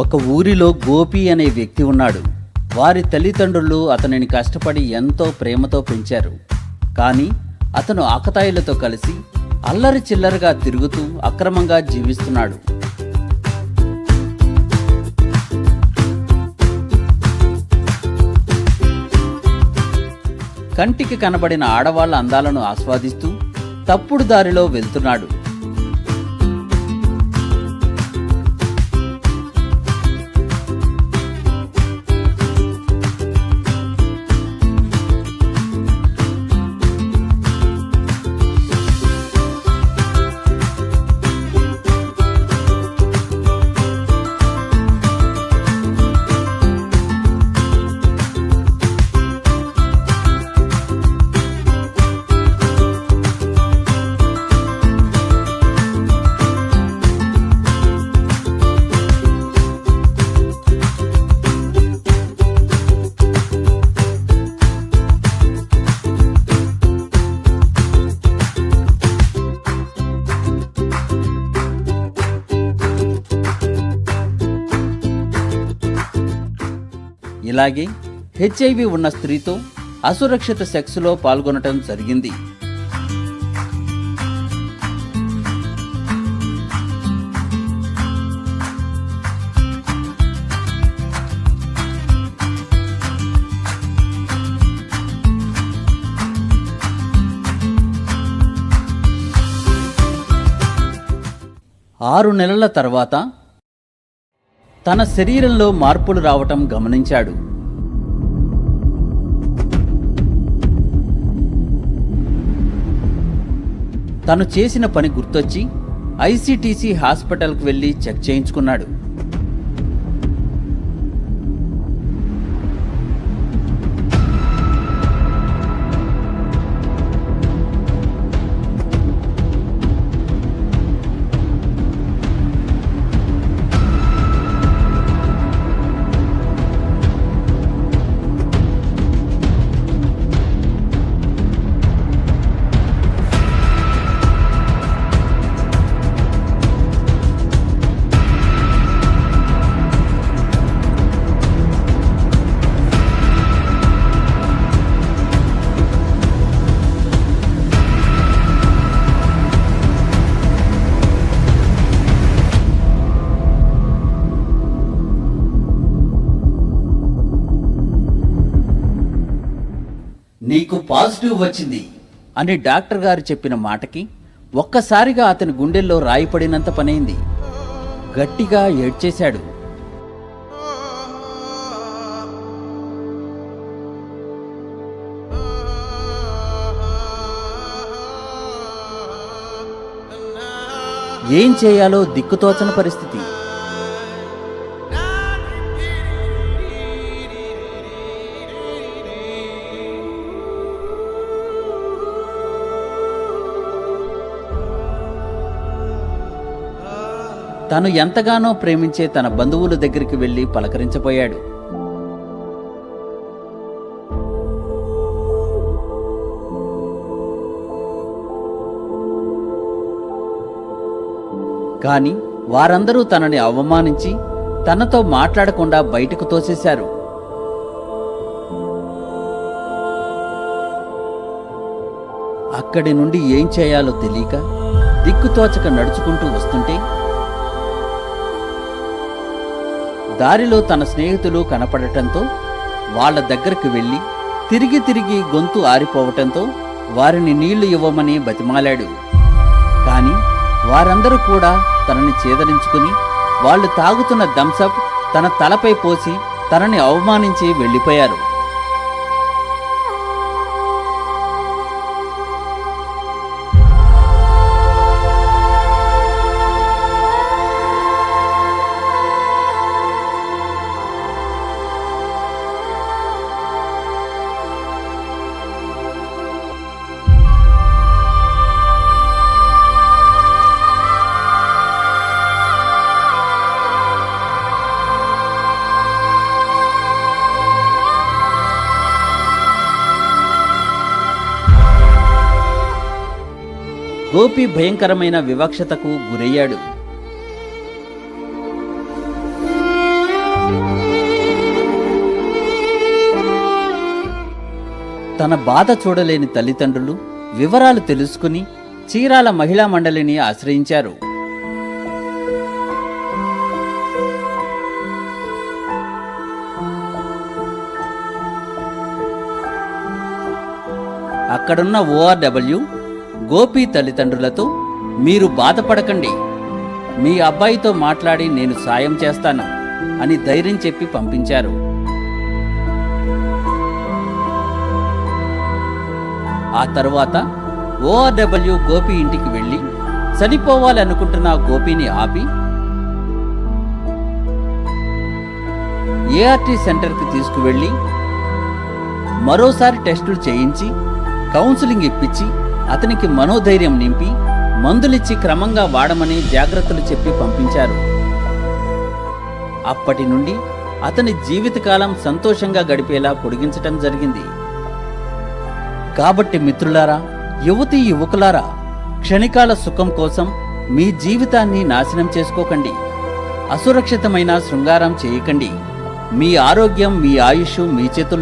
ఒక ఊరిలో గోపి అనే వ్యక్తి ఉన్నాడు. వారి తల్లిదండ్రులు అతనిని కష్టపడి ఎంతో ప్రేమతో పెంచారు. కానీ అతను ఆకతాయిలతో కలిసి అల్లరి చిల్లరగా తిరుగుతూ అక్రమంగా జీవిస్తున్నాడు. కంటికి కనబడిన ఆడవాళ్ల అందాలను ఆస్వాదిస్తూ తప్పుడు దారిలో వెళ్తున్నాడు. ఇలాగే హెచ్ఐవి ఉన్న స్త్రీతో అసురక్షిత సెక్స్లో పాల్గొనటం జరిగింది. ఆరు నెలల తర్వాత తన శరీరంలో మార్పులు రావటం గమనించాడు. తను చేసిన పని గుర్తొచ్చి ఐసీటీసీ హాస్పిటల్కు వెళ్ళి చెక్ చేయించుకున్నాడు. నీకు పాజిటివ్ వచ్చింది అని డాక్టర్ గారు చెప్పిన మాటకి ఒక్కసారిగా అతని గుండెల్లో రాయి పడినంత పనైంది. గట్టిగా ఏడ్చేశాడు. ఏం చేయాలో దిక్కుతోచని పరిస్థితి. తను ఎంతగానో ప్రేమించే తన బంధువుల దగ్గరికి వెళ్లి పలకరించబోయాడు. కాని వారందరూ తనని అవమానించి తనతో మాట్లాడకుండా బయటకు తోసేశారు. అక్కడి నుండి ఏం చేయాలో తెలియక దిక్కుతోచక నడుచుకుంటూ వస్తుంటే దారిలో తన స్నేహితులు కనపడటంతో వాళ్ల దగ్గరికి వెళ్ళి తిరిగి తిరిగి గొంతు ఆరిపోవటంతో వారిని నీళ్లు ఇవ్వమని బతిమాలాడు. కాని వారందరూ కూడా తనని చేదరించుకుని వాళ్ళు తాగుతున్న థమ్సప్ తన తలపై పోసి తనని అవమానించి వెళ్ళిపోయారు. గోపి భయంకరమైన వివక్షతకు గురయ్యాడు. తన బాధ చూడలేని తల్లిదండ్రులు వివరాలు తెలుసుకుని చీరాల మహిళా మండలిని ఆశ్రయించారు. అక్కడున్న ORW గోపి తల్లిదండ్రులతో, మీరు బాధపడకండి, మీ అబ్బాయితో మాట్లాడి నేను సాయం చేస్తాను అని ధైర్యం చెప్పి పంపించారు. ఆ తరువాత ORW గోపి ఇంటికి వెళ్ళి చనిపోవాలనుకుంటున్న గోపిని ఆపి ART సెంటర్కి తీసుకువెళ్ళి మరోసారి టెస్టులు చేయించి కౌన్సిలింగ్ ఇప్పించి అతనికి మనోధైర్యం నింపి మందులిచ్చి క్రమంగా వాడమని జాగ్రత్తలు చెప్పి పంపించారు. అప్పటి నుండి అతని జీవితకాలం సంతోషంగా గడిపేలా పొడిగించటం జరిగింది. కాబట్టి మిత్రులారా, యువతీ యువకులారా, క్షణికాల సుఖం కోసం మీ జీవితాన్ని నాశనం చేసుకోకండి. అసురక్షితమైన శృంగారం చేయకండి. మీ ఆరోగ్యం, మీ ఆయుష్ మీ చేతుల్లో